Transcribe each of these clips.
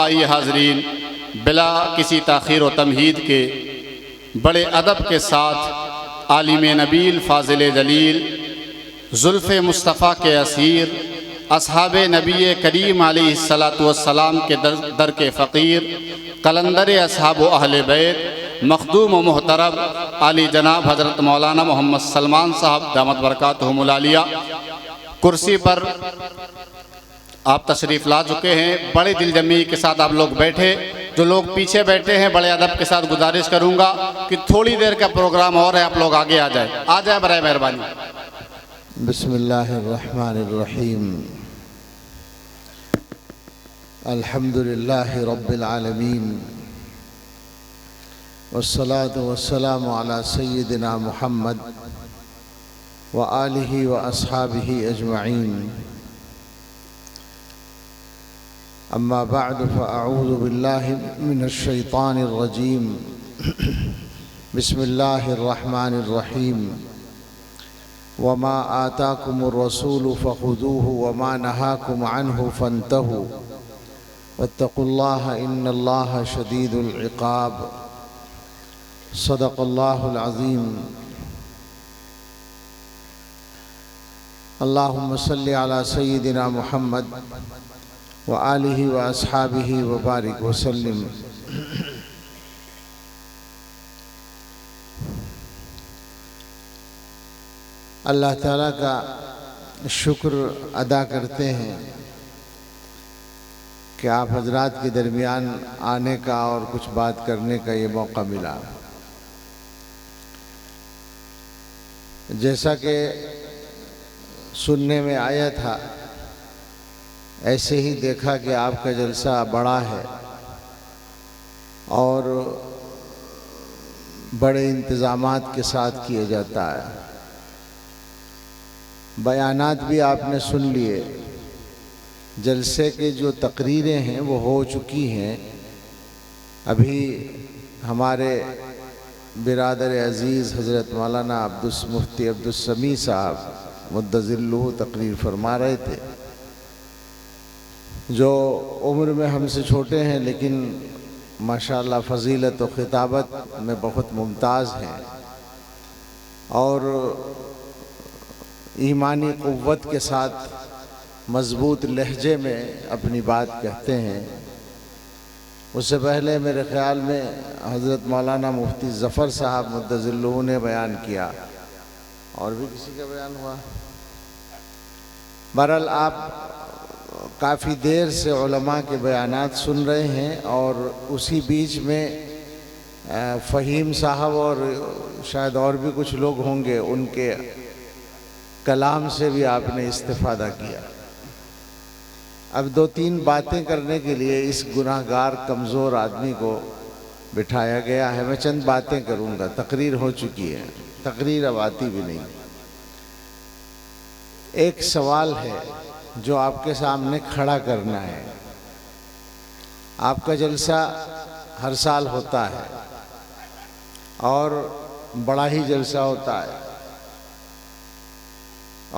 آئیے حاضرین، بلا کسی تاخیر و تمہید کے بڑے ادب کے ساتھ عالم نبیل فاضل جلیل زلف مصطفیٰ کے اسیر اصحاب نبی کریم علیہ السلام کے در کے فقیر قلندر اصحاب و اہل بیت مخدوم و محترم علی جناب حضرت مولانا محمد سلمان صاحب دامت برکاتہم العالیہ کرسی پر آپ تشریف لا چکے ہیں۔ بڑے دل جمعی کے ساتھ آپ لوگ بیٹھے، جو لوگ پیچھے بیٹھے ہیں بڑے ادب کے ساتھ گزارش کروں گا کہ تھوڑی دیر کا پروگرام اور ہے، آپ لوگ آگے آ جائیں برائے مہربانی۔ بسم اللہ الرحمن الرحیم، الحمد للہ رب العالمین، والصلاة والسلام علی سیدنا محمد وآلہ واصحابہ اجمعین، اما بعد فاعوذ باللہ من الشیطان الرجیم، بسم اللہ الرحمن الرحیم، وما آتاکم الرسول فخذوه وما نہاکم عنہ فانتہوا واتقوا اللہ ان اللہ شدید العقاب، صدق اللہ العظیم۔ اللہم صلی علی سیدنا محمد وآلہ واصحابہ وبارک وسلم۔ اللہ تعالیٰ کا شکر ادا کرتے ہیں کہ آپ حضرات کے درمیان آنے کا اور کچھ بات کرنے کا یہ موقع ملا۔ جیسا کہ سننے میں آیا تھا ایسے ہی دیکھا کہ آپ کا جلسہ بڑا ہے اور بڑے انتظامات کے ساتھ کیا جاتا ہے۔ بیانات بھی آپ نے سن لیے، جلسے کے جو تقریریں ہیں وہ ہو چکی ہیں۔ ابھی ہمارے برادر عزیز حضرت مولانا مفتی عبدالسمیع صاحب مدظلہ تقریر فرما رہے تھے، جو عمر میں ہم سے چھوٹے ہیں لیکن ماشاءاللہ فضیلت و خطابت میں بہت ممتاز ہیں اور ایمانی قوت کے ساتھ مضبوط لہجے میں اپنی بات کہتے ہیں۔ اس سے پہلے میرے خیال میں حضرت مولانا مفتی ظفر صاحب مدظلہ نے بیان کیا، اور بھی کسی کا بیان ہوا۔ بہرحال آپ کافی دیر سے علماء کے بیانات سن رہے ہیں، اور اسی بیچ میں فہیم صاحب اور شاید اور بھی کچھ لوگ ہوں گے، ان کے کلام سے بھی آپ نے استفادہ کیا۔ اب دو تین باتیں کرنے کے لیے اس گناہگار کمزور آدمی کو بٹھایا گیا ہے۔ میں چند باتیں کروں گا، تقریر ہو چکی ہے، تقریر اب آتی بھی نہیں۔ ایک سوال ہے جو آپ کے سامنے کھڑا کرنا ہے۔ آپ کا جلسہ ہر سال ہوتا ہے اور بڑا ہی جلسہ ہوتا ہے،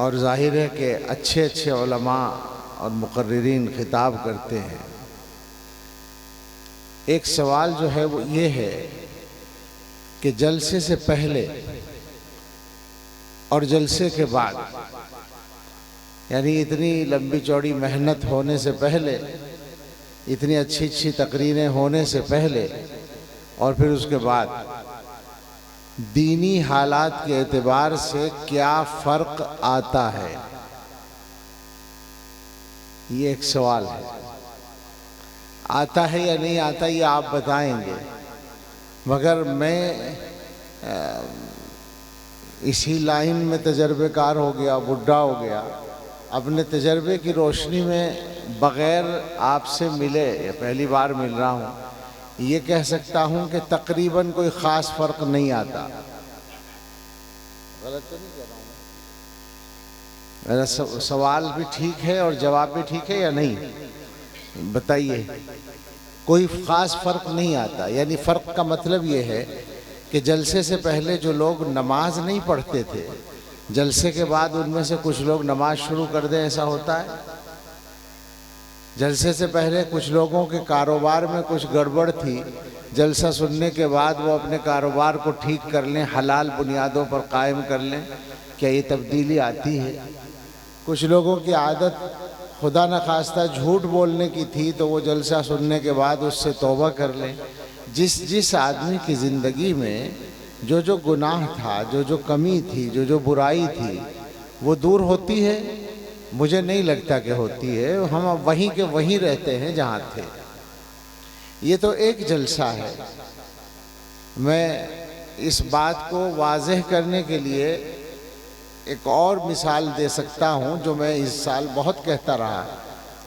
اور ظاہر ہے کہ اچھے اچھے علماء اور مقررین خطاب کرتے ہیں۔ ایک سوال جو ہے وہ یہ ہے کہ جلسے سے پہلے اور جلسے کے بعد، یعنی اتنی لمبی چوڑی محنت ہونے سے پہلے، اتنی اچھی اچھی تقریریں ہونے سے پہلے اور پھر اس کے بعد، دینی حالات کے اعتبار سے کیا فرق آتا ہے؟ یہ ایک سوال ہے۔ آتا ہے یا نہیں آتا یہ آپ بتائیں گے، مگر میں اسی لائن میں تجربے کار ہو گیا، بڈھا ہو گیا، اپنے تجربے کی روشنی میں بغیر آپ سے ملے، یا پہلی بار مل رہا ہوں، یہ کہہ سکتا ہوں کہ تقریباً کوئی خاص فرق نہیں آتا۔ غلط تو نہیں کہہ رہا ہوں؟ میرا سوال بھی ٹھیک ہے اور جواب بھی ٹھیک ہے یا نہیں؟ بتائیے۔ کوئی خاص فرق نہیں آتا، یعنی فرق کا مطلب یہ ہے کہ جلسے سے پہلے جو لوگ نماز نہیں پڑھتے تھے، جلسے کے بعد ان میں سے کچھ لوگ نماز شروع کر دیں، ایسا ہوتا ہے؟ جلسے سے پہلے کچھ لوگوں کے کاروبار میں کچھ گڑبڑ تھی، جلسہ سننے کے بعد وہ اپنے کاروبار کو ٹھیک کر لیں، حلال بنیادوں پر قائم کر لیں۔ کیا یہ تبدیلی آتی ہے؟ کچھ لوگوں کی عادت خدا نخواستہ جھوٹ بولنے کی تھی تو وہ جلسہ سننے کے بعد اس سے توبہ کر لیں۔ جس آدمی کی زندگی میں جو گناہ تھا، جو کمی تھی، جو برائی تھی، وہ دور ہوتی ہے؟ مجھے نہیں لگتا کہ ہوتی ہے۔ ہم اب وہیں کے وہیں رہتے ہیں جہاں تھے۔ یہ تو ایک جلسہ ہے۔ میں اس بات کو واضح کرنے کے لیے ایک اور مثال دے سکتا ہوں جو میں اس سال بہت کہتا رہا،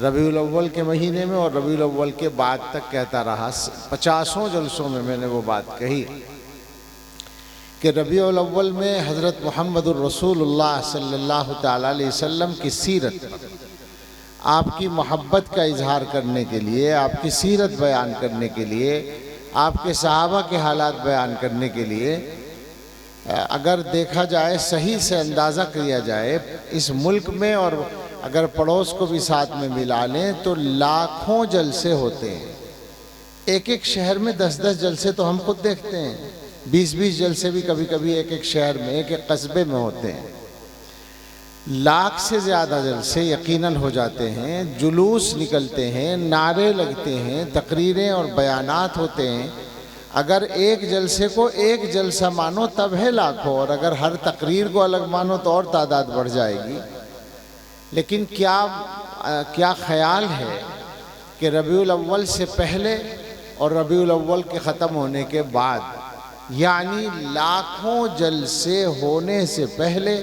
ربیع الاول کے مہینے میں اور ربیع الاول کے بعد تک کہتا رہا۔ 50 جلسوں میں نے وہ بات کہی کہ ربیع الاول میں حضرت محمد الرسول اللہ صلی اللہ تعالیٰ علیہ وسلم کی سیرت، آپ کی محبت کا اظہار کرنے کے لیے، آپ کی سیرت بیان کرنے کے لیے، آپ کے صحابہ کے حالات بیان کرنے کے لیے، اگر دیکھا جائے، صحیح سے اندازہ کیا جائے، اس ملک میں اور اگر پڑوس کو بھی ساتھ میں ملا لیں تو لاکھوں جلسے ہوتے ہیں۔ ایک شہر میں 10 جلسے تو ہم خود دیکھتے ہیں، 20 جلسے بھی کبھی کبھی ایک شہر میں، ایک قصبے میں ہوتے ہیں۔ لاکھ سے زیادہ جلسے یقیناً ہو جاتے ہیں، جلوس نکلتے ہیں، نعرے لگتے ہیں، تقریریں اور بیانات ہوتے ہیں۔ اگر ایک جلسے کو ایک جلسہ مانو تب ہے لاکھوں، اور اگر ہر تقریر کو الگ مانو تو اور تعداد بڑھ جائے گی۔ لیکن کیا خیال ہے کہ ربیع الاول سے پہلے اور ربیع الاول کے ختم ہونے کے بعد، یعنی لاکھوں جلسے ہونے سے پہلے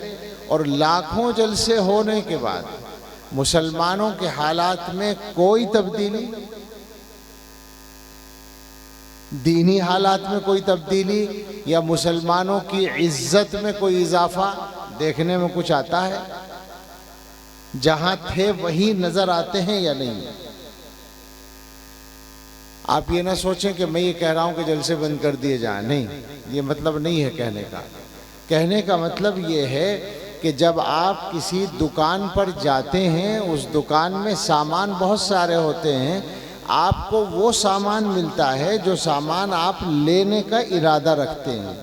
اور لاکھوں جلسے ہونے کے بعد، مسلمانوں کے حالات میں کوئی تبدیلی، دینی حالات میں کوئی تبدیلی یا مسلمانوں کی عزت میں کوئی اضافہ دیکھنے میں کچھ آتا ہے؟ جہاں تھے وہی نظر آتے ہیں یا نہیں؟ آپ یہ نہ سوچیں کہ میں یہ کہہ رہا ہوں کہ جلسے بند کر دیے جائیں، نہیں، یہ مطلب نہیں ہے کہنے کا۔ کہنے کا مطلب یہ ہے کہ جب آپ کسی دکان پر جاتے ہیں، اس دکان میں سامان بہت سارے ہوتے ہیں، آپ کو وہ سامان ملتا ہے جو سامان آپ لینے کا ارادہ رکھتے ہیں۔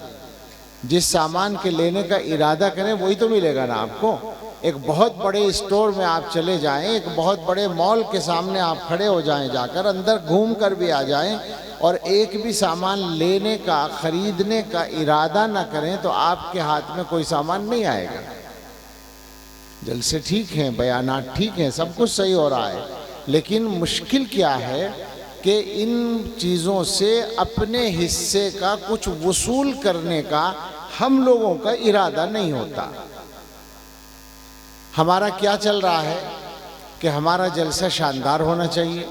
جس سامان کے لینے کا ارادہ کریں وہی تو ملے گا نا آپ کو۔ ایک بہت بڑے اسٹور میں آپ چلے جائیں، ایک بہت بڑے مال کے سامنے آپ کھڑے ہو جائیں، جا کر اندر گھوم کر بھی آ جائیں اور ایک بھی سامان لینے کا، خریدنے کا ارادہ نہ کریں تو آپ کے ہاتھ میں کوئی سامان نہیں آئے گا۔ جلسے ٹھیک ہیں، بیانات ٹھیک ہیں، سب کچھ صحیح ہو رہا ہے، لیکن مشکل کیا ہے کہ ان چیزوں سے اپنے حصے کا کچھ وصول کرنے کا ہم لوگوں کا ارادہ نہیں ہوتا۔ ہمارا کیا چل رہا ہے کہ ہمارا جلسہ شاندار ہونا چاہیے،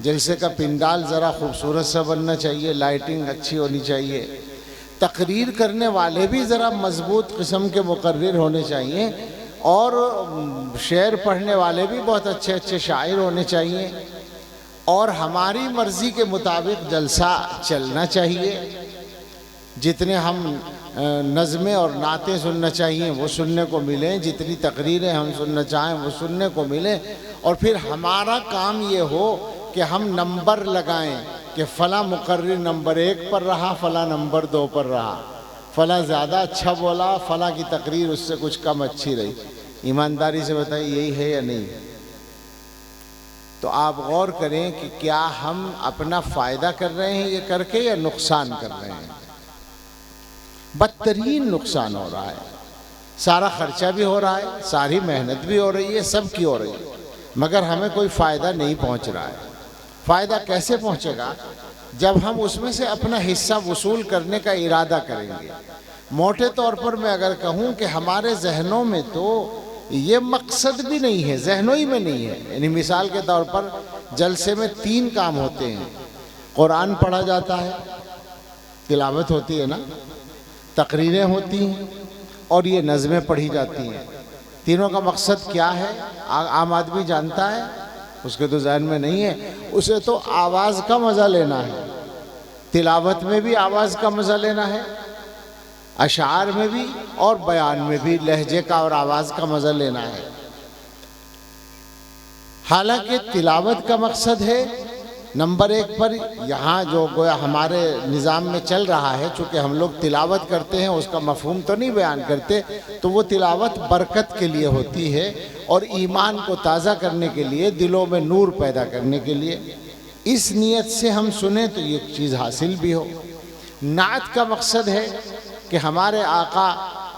جلسے کا پنڈال ذرا خوبصورت سا بننا چاہیے، لائٹنگ اچھی ہونی چاہیے، تقریر کرنے والے بھی ذرا مضبوط قسم کے مقرر ہونے چاہیے، اور شعر پڑھنے والے بھی بہت اچھے اچھے شاعر ہونے چاہیے، اور ہماری مرضی کے مطابق جلسہ چلنا چاہیے۔ جتنے ہم نظمیں اور نعتیں سننا چاہیے وہ سننے کو ملیں، جتنی تقریریں ہم سننا چاہیں وہ سننے کو ملیں، اور پھر ہمارا کام یہ ہو کہ ہم نمبر لگائیں کہ فلاں مقرر نمبر 1 پر رہا، فلاں نمبر 2 پر رہا، فلاں زیادہ اچھا بولا، فلاں کی تقریر اس سے کچھ کم اچھی رہی۔ ایمانداری سے بتائیں یہی ہے یا نہیں؟ تو آپ غور کریں کہ کیا ہم اپنا فائدہ کر رہے ہیں یہ کر کے یا نقصان کر رہے ہیں؟ بدترین نقصان ہو رہا ہے۔ سارا خرچہ بھی ہو رہا ہے، ساری محنت بھی ہو رہی ہے، سب کی ہو رہی ہے، مگر ہمیں کوئی فائدہ نہیں پہنچ رہا ہے۔ فائدہ کیسے پہنچے گا؟ جب ہم اس میں سے اپنا حصہ وصول کرنے کا ارادہ کریں گے۔ موٹے طور پر میں اگر کہوں کہ ہمارے ذہنوں میں تو یہ مقصد بھی نہیں ہے، ذہنوں ہی میں نہیں ہے۔ یعنی مثال کے طور پر جلسے میں 3 کام ہوتے ہیں، قرآن پڑھا جاتا ہے، تلاوت ہوتی ہے نا، تقریریں ہوتی ہیں، اور یہ نظمیں پڑھی جاتی ہیں۔ تینوں کا مقصد کیا ہے؟ عام آدمی جانتا ہے؟ اس کے تو ذہن میں نہیں ہے۔ اسے تو آواز کا مزہ لینا ہے، تلاوت میں بھی آواز کا مزہ لینا ہے، اشعار میں بھی اور بیان میں بھی لہجے کا اور آواز کا مزہ لینا ہے۔ حالانکہ تلاوت کا مقصد ہے نمبر ایک پر، یہاں جو گویا ہمارے نظام میں چل رہا ہے، چونکہ ہم لوگ تلاوت کرتے ہیں اس کا مفہوم تو نہیں بیان کرتے، تو وہ تلاوت برکت کے لیے ہوتی ہے اور ایمان کو تازہ کرنے کے لیے، دلوں میں نور پیدا کرنے کے لیے۔ اس نیت سے ہم سنیں تو یہ چیز حاصل بھی ہو۔ نعت کا مقصد ہے کہ ہمارے آقا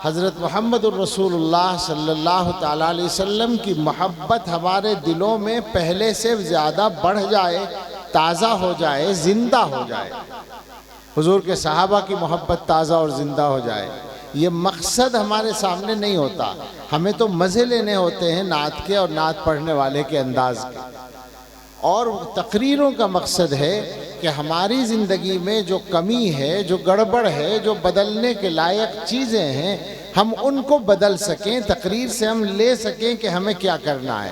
حضرت محمد الرسول اللہ صلی اللہ تعالیٰ علیہ وسلم کی محبت ہمارے دلوں میں پہلے سے زیادہ بڑھ جائے، تازہ ہو جائے، زندہ ہو جائے، حضور کے صحابہ کی محبت تازہ اور زندہ ہو جائے۔ یہ مقصد ہمارے سامنے نہیں ہوتا، ہمیں تو مزے لینے ہوتے ہیں نعت کے اور نعت پڑھنے والے کے انداز کے۔ اور تقریروں کا مقصد ہے کہ ہماری زندگی میں جو کمی ہے، جو گڑبڑ ہے، جو بدلنے کے لائق چیزیں ہیں، ہم ان کو بدل سکیں، تقریر سے ہم لے سکیں کہ ہمیں کیا کرنا ہے۔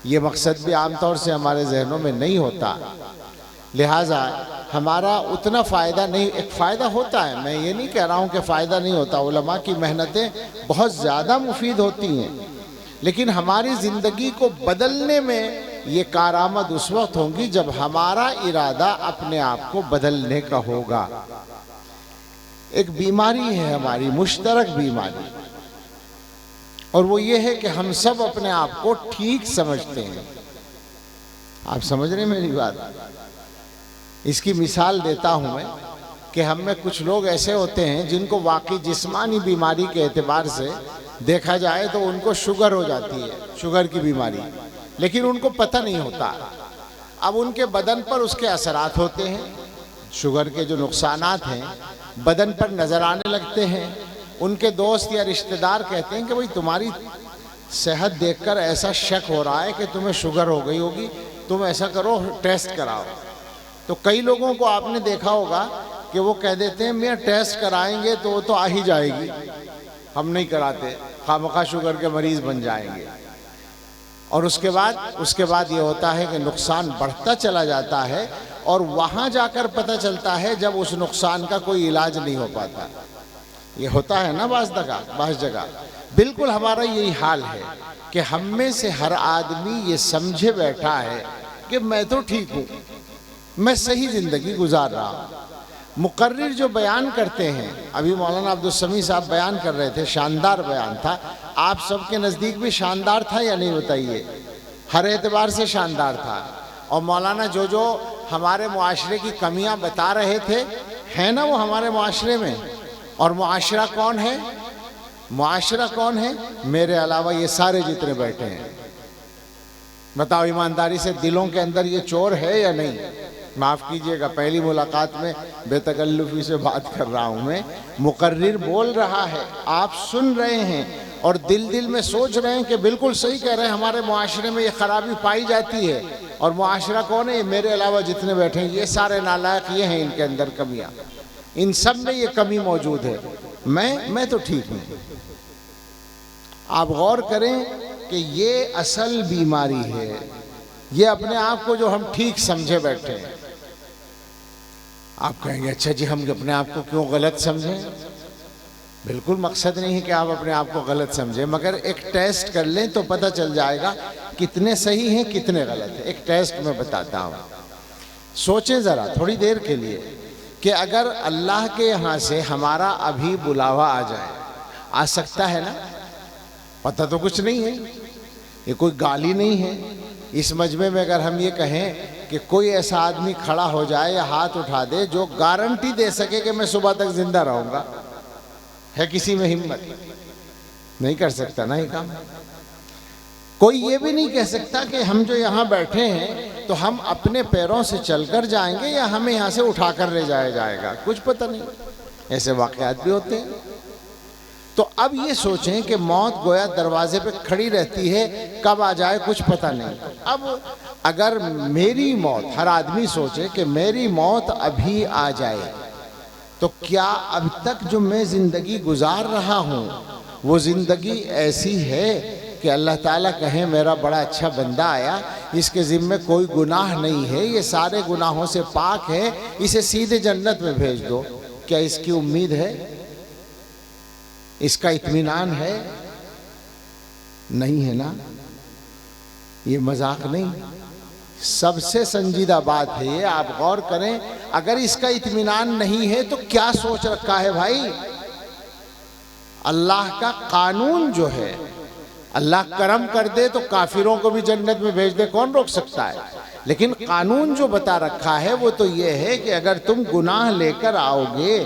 یہ مقصد بھی عام طور سے ہمارے ذہنوں میں نہیں ہوتا، لہٰذا ہمارا اتنا فائدہ نہیں، ایک فائدہ ہوتا ہے، میں یہ نہیں کہہ رہا ہوں کہ فائدہ نہیں ہوتا، علماء کی محنتیں بہت زیادہ مفید ہوتی ہیں، لیکن ہماری زندگی کو بدلنے میں یہ کارآمد اس وقت ہوں گی جب ہمارا ارادہ اپنے آپ کو بدلنے کا ہوگا۔ ایک بیماری ہے ہماری، مشترک بیماری، اور وہ یہ ہے کہ ہم سب اپنے آپ کو ٹھیک سمجھتے ہیں۔ آپ سمجھ رہے ہیں میری بات؟ اس کی مثال دیتا ہوں میں کہ ہم میں کچھ لوگ ایسے ہوتے ہیں جن کو واقعی جسمانی بیماری کے اعتبار سے دیکھا جائے تو ان کو شوگر ہو جاتی ہے، شوگر کی بیماری، لیکن ان کو پتہ نہیں ہوتا۔ اب ان کے بدن پر اس کے اثرات ہوتے ہیں، شوگر کے جو نقصانات ہیں بدن پر نظر آنے لگتے ہیں۔ ان کے دوست یا رشتہ دار کہتے ہیں کہ بھئی تمہاری صحت دیکھ کر ایسا شک ہو رہا ہے کہ تمہیں شوگر ہو گئی ہوگی، تم ایسا کرو ٹیسٹ کراؤ۔ تو کئی لوگوں کو آپ نے دیکھا ہوگا کہ وہ کہہ دیتے ہیں میاں ٹیسٹ کرائیں گے تو وہ تو آ ہی جائے گی، ہم نہیں کراتے، خامخواہ شوگر کے مریض بن جائیں گے۔ اور اس کے بعد یہ ہوتا ہے کہ نقصان بڑھتا چلا جاتا ہے، اور وہاں جا کر پتہ چلتا ہے جب اس نقصان کا کوئی علاج نہیں ہو پاتا۔ یہ ہوتا ہے نا بعض جگہ۔ بالکل ہمارا یہی حال ہے کہ ہم میں سے ہر آدمی یہ سمجھے بیٹھا ہے کہ میں تو ٹھیک ہوں، میں صحیح زندگی گزار رہا ہوں۔ مقرر جو بیان کرتے ہیں، ابھی مولانا عبدالسمیع صاحب بیان کر رہے تھے، شاندار بیان تھا۔ آپ سب کے نزدیک بھی شاندار تھا یا نہیں بتائیے؟ ہر اعتبار سے شاندار تھا۔ اور مولانا جو ہمارے معاشرے کی کمیاں بتا رہے تھے، ہیں نا وہ ہمارے معاشرے میں۔ اور معاشرہ کون ہے؟ معاشرہ کون ہے؟ میرے علاوہ یہ سارے جتنے بیٹھے ہیں۔ بتاؤ ایمانداری سے، دلوں کے اندر یہ چور ہے یا نہیں؟ معاف کیجئے گا، پہلی ملاقات میں بے تکلفی سے بات کر رہا ہوں میں۔ مقرر بول رہا ہے، آپ سن رہے ہیں، اور دل میں سوچ رہے ہیں کہ بالکل صحیح کہہ رہے ہیں، ہمارے معاشرے میں یہ خرابی پائی جاتی ہے۔ اور معاشرہ کون ہے؟ میرے علاوہ جتنے بیٹھے ہیں یہ سارے نالائق، یہ ہیں ان کے اندر کمیاں، ان سب میں یہ کمی موجود ہے۔ میں تو ٹھیک ہوں۔ آپ غور کریں کہ یہ اصل بیماری ہے، یہ اپنے آپ کو جو ہم ٹھیک سمجھے بیٹھے ہیں۔ آپ کہیں گے اچھا جی ہم اپنے آپ کو کیوں غلط سمجھیں؟ بالکل مقصد نہیں ہے کہ آپ اپنے آپ کو غلط سمجھیں، مگر ایک ٹیسٹ کر لیں تو پتہ چل جائے گا کتنے صحیح ہیں کتنے غلط ہیں۔ ایک ٹیسٹ میں بتاتا ہوں، سوچیں ذرا تھوڑی دیر کے لیے کہ اگر اللہ کے یہاں سے ہمارا ابھی بلاوا آ جائے، آ سکتا ہے نا؟ پتہ تو کچھ نہیں ہے، یہ کوئی گالی نہیں ہے۔ اس مجمع میں اگر ہم یہ کہیں کہ کوئی ایسا آدمی کھڑا ہو جائے یا ہاتھ اٹھا دے جو گارنٹی دے سکے کہ میں صبح تک زندہ رہوں گا، ہے کسی میں ہمت؟ نہیں کر سکتا نا یہ کام۔ کوئی یہ بھی نہیں کہہ سکتا کہ ہم جو یہاں بیٹھے ہیں تو ہم اپنے پیروں سے چل کر جائیں گے یا ہمیں یہاں سے اٹھا کر لے جایا جائے گا، کچھ پتہ نہیں۔ ایسے واقعات بھی ہوتے ہیں۔ تو اب یہ سوچیں کہ موت گویا دروازے پہ کھڑی رہتی ہے، کب آ جائے کچھ پتہ نہیں۔ اب اگر میری موت، ہر آدمی سوچے کہ میری موت ابھی آ جائے تو کیا اب تک جو میں زندگی گزار رہا ہوں وہ زندگی ایسی ہے کہ اللہ تعالیٰ کہیں میرا بڑا اچھا بندہ آیا، اس کے ذمے کوئی گناہ نہیں ہے، یہ سارے گناہوں سے پاک ہے، اسے سیدھے جنت میں بھیج دو؟ کیا اس کی امید ہے؟ اس کا اطمینان ہے؟ نہیں ہے نا۔ یہ مذاق نہیں، سب سے سنجیدہ بات ہے یہ، آپ غور کریں۔ اگر اس کا اطمینان نہیں ہے تو کیا سوچ رکھا ہے بھائی؟ اللہ کا قانون جو ہے، اللہ کرم کر دے تو کافروں کو بھی جنت میں بھیج دے، کون روک سکتا ہے؟ لیکن قانون جو بتا رکھا ہے وہ تو یہ ہے کہ اگر تم گناہ لے کر آؤ گے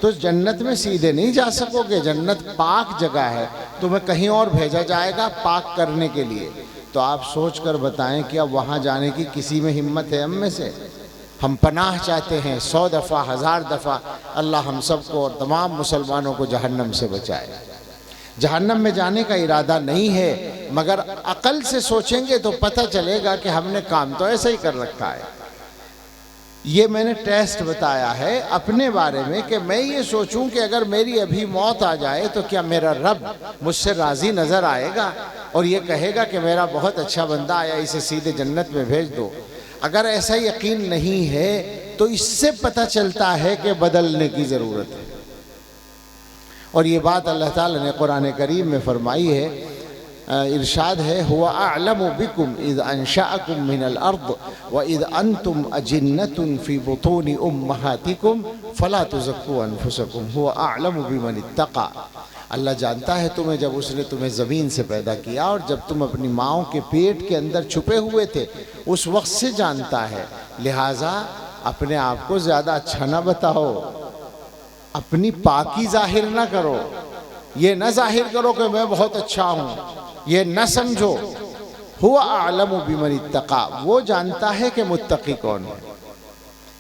تو جنت میں سیدھے نہیں جا سکو گے، جنت پاک جگہ ہے، تمہیں کہیں اور بھیجا جائے گا پاک کرنے کے لیے۔ تو آپ سوچ کر بتائیں کہ اب وہاں جانے کی کسی میں ہمت ہے ہم میں سے؟ ہم پناہ چاہتے ہیں 100 دفعہ 1000 دفعہ، اللہ ہم سب کو اور تمام مسلمانوں کو جہنم سے بچائے۔ جہنم میں جانے کا ارادہ نہیں ہے، مگر عقل سے سوچیں گے تو پتہ چلے گا کہ ہم نے کام تو ایسا ہی کر رکھا ہے۔ یہ میں نے ٹیسٹ بتایا ہے اپنے بارے میں کہ میں یہ سوچوں کہ اگر میری ابھی موت آ جائے تو کیا میرا رب مجھ سے راضی نظر آئے گا اور یہ کہے گا کہ میرا بہت اچھا بندہ آیا، اسے سیدھے جنت میں بھیج دو؟ اگر ایسا یقین نہیں ہے تو اس سے پتہ چلتا ہے کہ بدلنے کی ضرورت ہے۔ اور یہ بات اللہ تعالیٰ نے قرآن کریم میں فرمائی ہے، ارشاد ہے هو اعلم بكم اذ انشأكم من الارض واذ انتم اجنة في بطون امهاتكم فلا تزكوا انفسكم هو اعلم بمن اتقى۔ اللہ جانتا ہے تمہیں جب اس نے تمہیں زمین سے پیدا کیا اور جب تم اپنی ماؤں کے پیٹ کے اندر چھپے ہوئے تھے اس وقت سے جانتا ہے، لہٰذا اپنے آپ کو زیادہ اچھا نہ بتاؤ، اپنی پاکی ظاہر نہ کرو، یہ نہ ظاہر کرو کہ میں بہت اچھا ہوں، یہ نہ سمجھو۔ هو اعلم بمن اتقى، وہ جانتا ہے کہ متقی کون ہے۔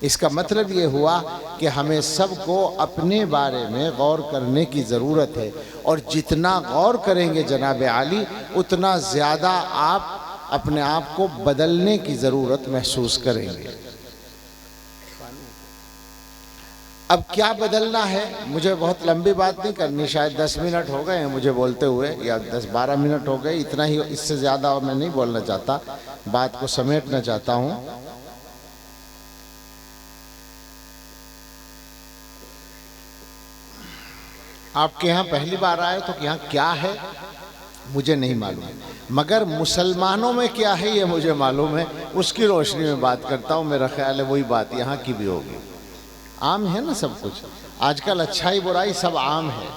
اس کا مطلب یہ ہوا کہ ہمیں سب کو اپنے بارے میں غور کرنے کی ضرورت ہے، اور جتنا غور کریں گے جناب عالی اتنا زیادہ آپ اپنے آپ کو بدلنے کی ضرورت محسوس کریں گے۔ اب کیا بدلنا ہے؟ مجھے بہت لمبی بات نہیں کرنی، شاید 10 منٹ ہو گئے ہیں مجھے بولتے ہوئے، یا 10-12 منٹ ہو گئے، اتنا ہی، اس سے زیادہ اور میں نہیں بولنا چاہتا، بات کو سمیٹنا چاہتا ہوں۔ آپ کے یہاں پہلی بار آئے تو یہاں کیا ہے مجھے نہیں معلوم، مگر مسلمانوں میں کیا ہے یہ مجھے معلوم ہے، اس کی روشنی میں بات کرتا ہوں۔ میرا خیال ہے وہی بات یہاں کی بھی ہوگی۔ عام ہے نا سب کچھ، آج کل اچھائی برائی سب عام ہے۔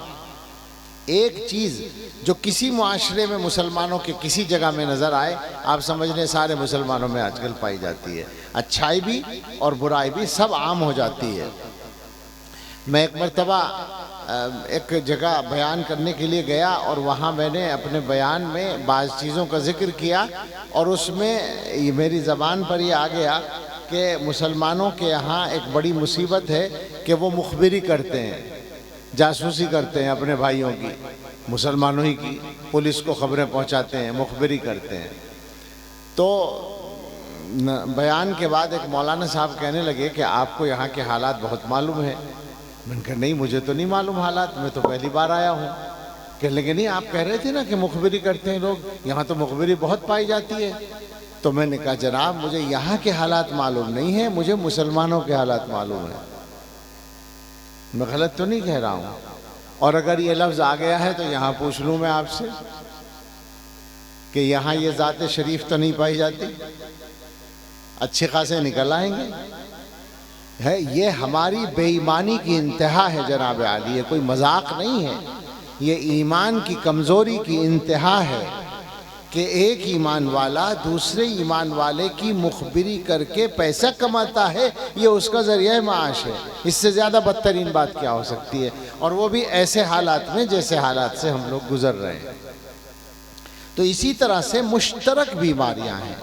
ایک چیز جو کسی معاشرے میں مسلمانوں کے کسی جگہ میں نظر آئے، آپ سمجھ لیں سارے مسلمانوں میں آج کل پائی جاتی ہے، اچھائی بھی اور برائی بھی سب عام ہو جاتی ہے۔ میں ایک مرتبہ ایک جگہ بیان کرنے کے لیے گیا اور وہاں میں نے اپنے بیان میں بعض چیزوں کا ذکر کیا، اور اس میں میری زبان پر یہ آ گیا کہ مسلمانوں کے یہاں ایک بڑی مصیبت ہے کہ وہ مخبری کرتے ہیں، جاسوسی کرتے ہیں اپنے بھائیوں کی، مسلمانوں ہی کی، پولیس کو خبریں پہنچاتے ہیں، مخبری کرتے ہیں۔ تو بیان کے بعد ایک مولانا صاحب کہنے لگے کہ آپ کو یہاں کے حالات بہت معلوم ہیں۔ میں نے کہا نہیں، مجھے تو نہیں معلوم حالات، میں تو پہلی بار آیا ہوں۔ کہنے لگے نہیں، آپ کہہ رہے تھے نا کہ مخبری کرتے ہیں لوگ، یہاں تو مخبری بہت پائی جاتی ہے۔ تو میں نے کہا جناب مجھے یہاں کے حالات معلوم نہیں ہیں، مجھے مسلمانوں کے حالات معلوم ہیں۔ میں غلط تو نہیں کہہ رہا ہوں؟ اور اگر یہ لفظ آ گیا ہے تو یہاں پوچھ لوں میں آپ سے کہ یہاں یہ ذات شریف تو نہیں پائی جاتی؟ اچھے خاصے نکل آئیں گے۔ ہے یہ ہماری بے ایمانی کی انتہا ہے جناب عالی، یہ کوئی مذاق نہیں ہے، یہ ایمان کی کمزوری کی انتہا ہے کہ ایک ایمان والا دوسرے ایمان والے کی مخبری کر کے پیسہ کماتا ہے، یہ اس کا ذریعہ معاش ہے۔ اس سے زیادہ بدترین بات کیا ہو سکتی ہے؟ اور وہ بھی ایسے حالات میں جیسے حالات سے ہم لوگ گزر رہے ہیں۔ تو اسی طرح سے مشترک بیماریاں ہیں،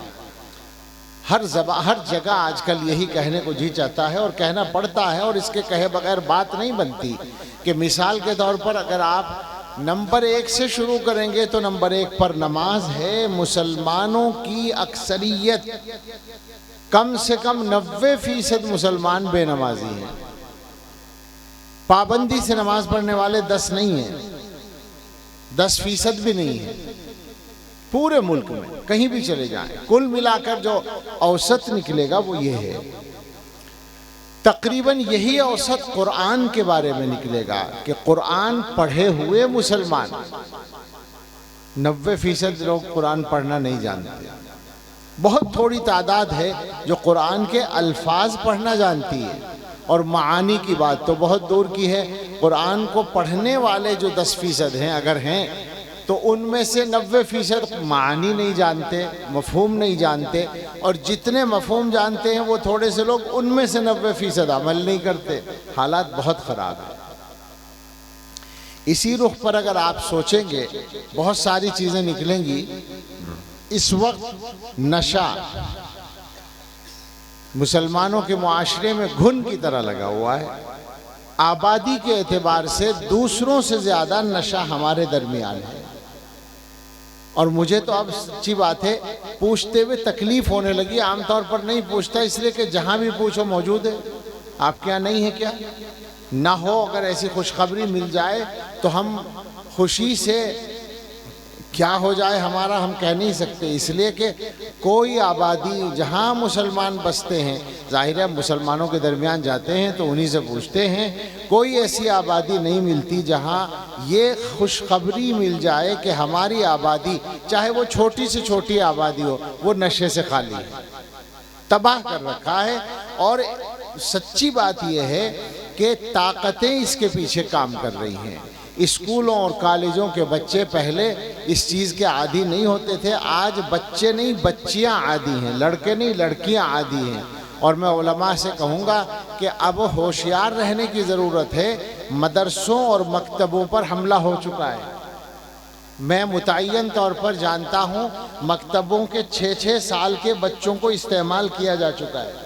ہر جگہ آج کل یہی کہنے کو جی چاہتا ہے اور کہنا پڑتا ہے، اور اس کے کہے بغیر بات نہیں بنتی کہ مثال کے طور پر اگر آپ نمبر 1 سے شروع کریں گے تو نمبر 1 پر نماز ہے۔ مسلمانوں کی اکثریت کم سے کم 90% مسلمان بے نمازی ہیں، پابندی سے نماز پڑھنے والے 10 نہیں ہیں، 10% بھی نہیں ہیں پورے ملک میں، کہیں بھی چلے جائیں، کل ملا کر جو اوسط نکلے گا وہ یہ ہے۔ تقریباً یہی اوسط قرآن کے بارے میں نکلے گا کہ قرآن پڑھے ہوئے مسلمان 90% لوگ قرآن پڑھنا نہیں جانتے، بہت تھوڑی تعداد ہے جو قرآن کے الفاظ پڑھنا جانتی ہے، اور معانی کی بات تو بہت دور کی ہے۔ قرآن کو پڑھنے والے جو 10% ہیں اگر ہیں تو ان میں سے 90% معانی نہیں جانتے، مفہوم نہیں جانتے، اور جتنے مفہوم جانتے ہیں وہ تھوڑے سے لوگ، ان میں سے 90% عمل نہیں کرتے۔ حالات بہت خراب ہیں۔ اسی رخ پر اگر آپ سوچیں گے بہت ساری چیزیں نکلیں گی۔ اس وقت نشہ مسلمانوں کے معاشرے میں گھن کی طرح لگا ہوا ہے۔ آبادی کے اعتبار سے دوسروں سے زیادہ نشہ ہمارے درمیان ہے، اور مجھے تو اب سچی بات ہے پوچھتے ہوئے تکلیف ہونے لگی۔ عام طور پر نہیں پوچھتا، اس لیے کہ جہاں بھی پوچھو موجود ہے۔ آپ کے یہاں نہیں ہے کیا؟ نہ ہو، اگر ایسی خوشخبری مل جائے تو ہم خوشی سے کیا ہو جائے ہمارا ہم کہہ نہیں سکتے، اس لیے کہ کوئی آبادی جہاں مسلمان بستے ہیں، ظاہر ہے مسلمانوں کے درمیان جاتے ہیں تو انہی سے پوچھتے ہیں، کوئی ایسی آبادی نہیں ملتی جہاں یہ خوشخبری مل جائے کہ ہماری آبادی، چاہے وہ چھوٹی سے چھوٹی آبادی ہو، وہ نشے سے خالی ہے، تباہ کر رکھا ہے۔ اور سچی بات یہ ہے کہ طاقتیں اس کے پیچھے کام کر رہی ہیں۔ اسکولوں اور کالجوں کے بچے پہلے اس چیز کے عادی نہیں ہوتے تھے، آج بچے نہیں بچیاں عادی ہیں، لڑکے نہیں لڑکیاں عادی ہیں۔ اور میں علماء سے کہوں گا کہ اب ہوشیار رہنے کی ضرورت ہے۔ مدرسوں اور مکتبوں پر حملہ ہو چکا ہے۔ میں متعین طور پر جانتا ہوں مکتبوں کے 6 سال کے بچوں کو استعمال کیا جا چکا ہے۔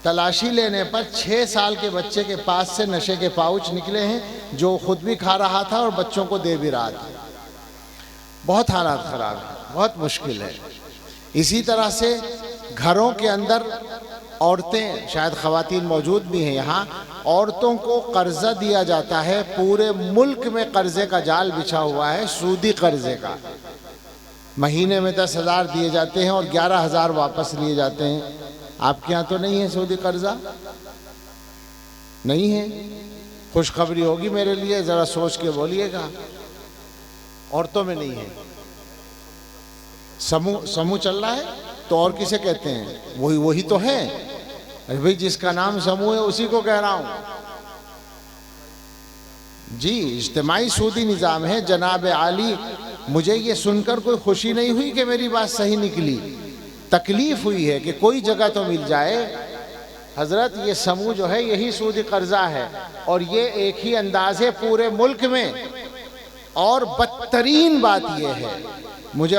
تلاشی لینے پر 6 سال کے بچے کے پاس سے نشے کے پاؤچ نکلے ہیں، جو خود بھی کھا رہا تھا اور بچوں کو دے بھی رہا تھا۔ بہت حالات خراب ہیں، بہت مشکل ہے۔ اسی طرح سے گھروں کے اندر عورتیں، شاید خواتین موجود بھی ہیں یہاں، عورتوں کو قرضہ دیا جاتا ہے۔ پورے ملک میں قرضے کا جال بچھا ہوا ہے، سودی قرضے کا۔ مہینے میں 10,000 دیے جاتے ہیں اور 11,000 واپس لیے جاتے ہیں۔ آپ کے ہاں تو نہیں ہے سودی قرضہ؟ نہیں ہے؟ خوشخبری ہوگی میرے لیے، ذرا سوچ کے بولیے گا۔ عورتوں میں نہیں ہے۔ سمو چل رہا ہے تو اور کسے کہتے ہیں؟ وہی تو ہے۔ بھئی جس کا نام سمو ہے اسی کو کہہ رہا ہوں۔ جی، اجتماعی سودی نظام ہے جناب عالی۔ مجھے یہ سن کر کوئی خوشی نہیں ہوئی کہ میری بات صحیح نکلی، تکلیف ہوئی ہے کہ کوئی جگہ تو مل جائے۔ حضرت یہ سمو جو ہے یہی سودی قرضہ ہے، اور یہ ایک ہی انداز ہے پورے ملک میں۔ اور بدترین بات یہ ہے، مجھے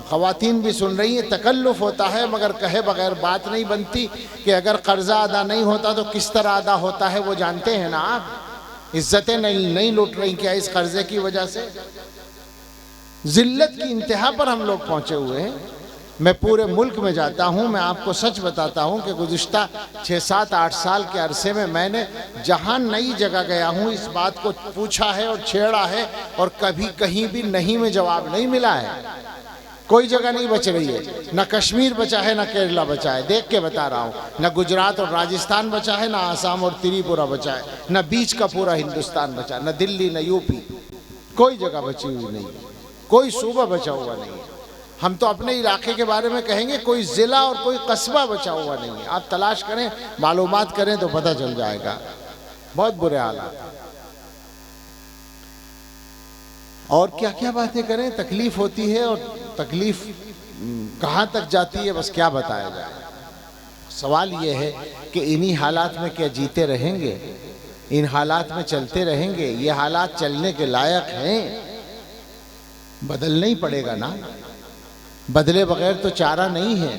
خواتین بھی سن رہی ہیں، تکلف ہوتا ہے مگر کہے بغیر بات نہیں بنتی کہ اگر قرضہ ادا نہیں ہوتا تو کس طرح ادا ہوتا ہے وہ جانتے ہیں نا آپ۔ عزتیں نہیں لوٹ رہی کیا اس قرضے کی وجہ سے؟ ذلت کی انتہا پر ہم لوگ پہنچے ہوئے ہیں۔ میں پورے ملک میں جاتا ہوں، میں آپ کو سچ بتاتا ہوں کہ گزشتہ 6, 7, 8 سال کے عرصے میں نے جہاں نئی جگہ گیا ہوں اس بات کو پوچھا ہے اور چھیڑا ہے، اور کبھی کہیں بھی نہیں میں جواب نہیں ملا ہے۔ کوئی جگہ نہیں بچ رہی ہے، نہ کشمیر بچا ہے نہ کیرلا بچا ہے، دیکھ کے بتا رہا ہوں، نہ گجرات اور راجستھان بچا ہے، نہ آسام اور تریپورہ بچا ہے، نہ بیچ کا پورا ہندوستان بچا، نہ دلی نہ یوپی، کوئی جگہ بچی ہوئی نہیں، کوئی صوبہ بچا ہوا نہیں ہے۔ ہم تو اپنے علاقے کے بارے میں کہیں گے کوئی ضلع اور کوئی قصبہ بچا ہوا نہیں ہے۔ آپ تلاش کریں، معلومات کریں تو پتہ چل جائے گا۔ بہت برے حالات ہیں۔ اور کیا کیا باتیں کریں، تکلیف ہوتی ہے، اور تکلیف کہاں تک جاتی ہے بس کیا بتایا جائے۔ سوال یہ ہے کہ انہی حالات میں کیا جیتے رہیں گے؟ ان حالات میں چلتے رہیں گے؟ یہ حالات چلنے کے لائق ہیں؟ بدلنا ہی پڑے گا نا، بدلے بغیر تو چارہ نہیں ہے۔